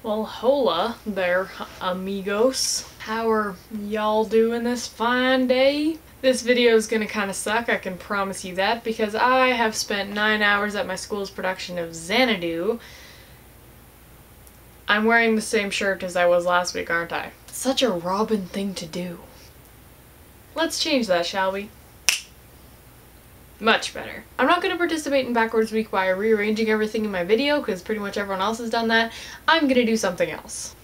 Well, hola there, amigos. How are y'all doing this fine day? This video is gonna kinda suck, I can promise you that, because I have spent 9 hours at my school's production of Xanadu. I'm wearing the same shirt as I was last week, aren't I? Such a Robin thing to do. Let's change that, shall we? Much better. I'm not going to participate in Backwards Week by rearranging everything in my video, because pretty much everyone else has done that. I'm going to do something else.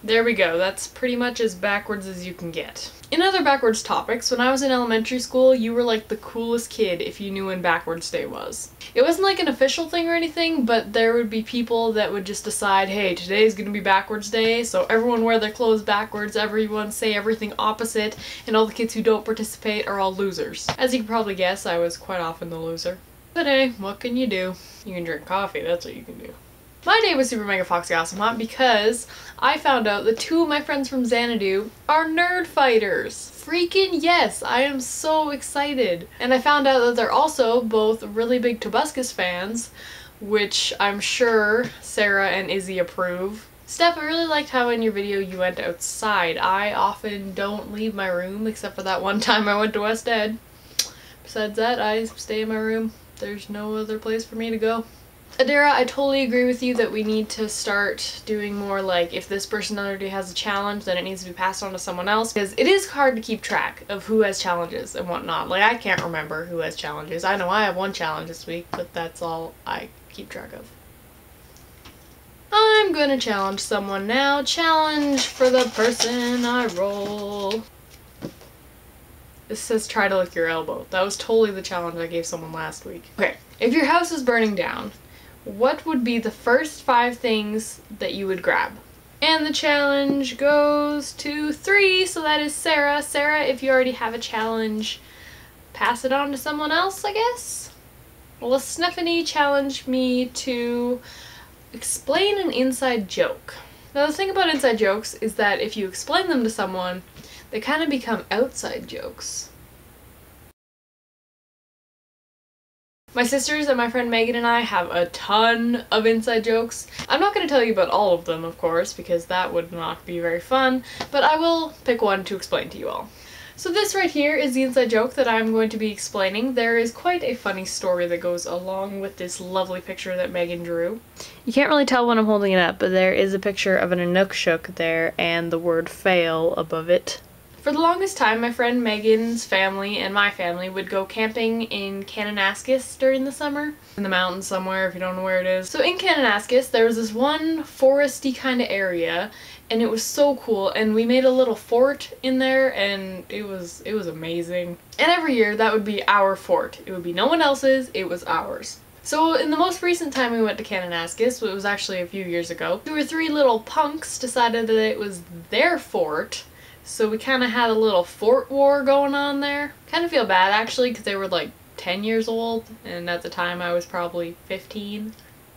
There we go, that's pretty much as backwards as you can get. In other backwards topics, when I was in elementary school, you were like the coolest kid if you knew when Backwards Day was. It wasn't like an official thing or anything, but there would be people that would just decide, hey, today's gonna be Backwards Day, so everyone wear their clothes backwards, everyone say everything opposite, and all the kids who don't participate are all losers. As you can probably guess, I was quite often the loser. But hey, what can you do? You can drink coffee, that's what you can do. My day was super mega foxy awesome hot because I found out that 2 of my friends from Xanadu are nerd fighters. Freaking yes, I am so excited. And I found out that they're also both really big Tobuscus fans, which I'm sure Sarah and Izzy approve. Steph, I really liked how in your video you went outside. I often don't leave my room except for that one time I went to West Ed. Besides that, I stay in my room. There's no other place for me to go. Adira, I totally agree with you that we need to start doing more like if this person already has a challenge then it needs to be passed on to someone else, because it is hard to keep track of who has challenges and whatnot. Like I can't remember who has challenges. I know I have 1 challenge this week, but that's all I keep track of. I'm gonna challenge someone now. Challenge for the person I roll. This says try to lick your elbow. That was totally the challenge I gave someone last week. Okay, if your house is burning down, what would be the first 5 things that you would grab? And the challenge goes to 3, so that is Sarah. Sarah, if you already have a challenge, pass it on to someone else, I guess? Well, Stephanie challenged me to explain an inside joke. Now the thing about inside jokes is that if you explain them to someone, they kind of become outside jokes. My sisters and my friend Megan and I have a ton of inside jokes. I'm not going to tell you about all of them, of course, because that would not be very fun, but I will pick one to explain to you all. So this right here is the inside joke that I'm going to be explaining. There is quite a funny story that goes along with this lovely picture that Megan drew. You can't really tell when I'm holding it up, but there is a picture of an Inukshuk there and the word fail above it. For the longest time, my friend Megan's family and my family would go camping in Kananaskis during the summer. In the mountains somewhere, if you don't know where it is. So in Kananaskis, there was this one foresty kind of area, and it was so cool, and we made a little fort in there, and it was amazing. And every year, that would be our fort. It would be no one else's, it was ours. So in the most recent time we went to Kananaskis, it was actually a few years ago, 2 or 3 little punks decided that it was their fort. So we kind of had a little fort war going on there. Kind of feel bad actually because they were like 10 years old and at the time I was probably 15.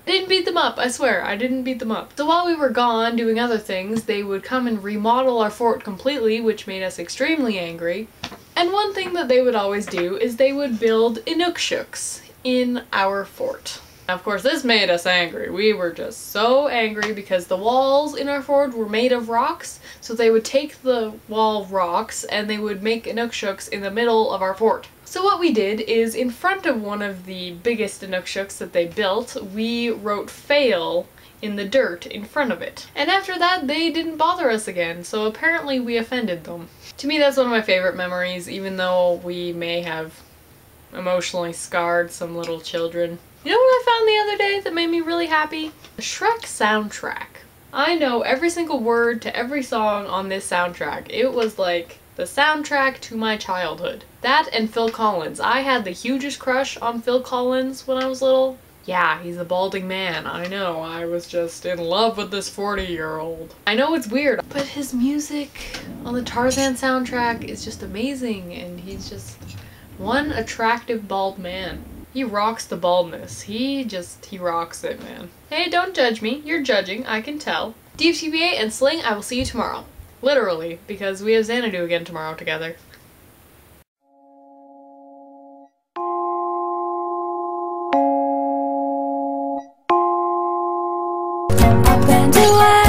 I didn't beat them up, I swear, I didn't beat them up. So while we were gone doing other things, they would come and remodel our fort completely, which made us extremely angry. And one thing that they would always do is they would build Inukshuks in our fort. Now, of course, this made us angry. We were just so angry because the walls in our fort were made of rocks, so they would take the wall rocks and they would make Inukshuks in the middle of our fort. So what we did is, in front of one of the biggest Inukshuks that they built, we wrote fail in the dirt in front of it. And after that, they didn't bother us again, so apparently we offended them. To me, that's one of my favorite memories, even though we may have emotionally scarred some little children. You know what I found the other day that made me really happy? The Shrek soundtrack. I know every single word to every song on this soundtrack. It was like the soundtrack to my childhood. That and Phil Collins. I had the hugest crush on Phil Collins when I was little. Yeah, he's a balding man. I know, I was just in love with this 40-year-old. I know it's weird, but his music on the Tarzan soundtrack is just amazing, and he's just one attractive bald man. He rocks the baldness. He rocks it, man. Hey, don't judge me. You're judging, I can tell. DFTBA and Sling, I will see you tomorrow. Literally, because we have Xanadu again tomorrow together. up and away.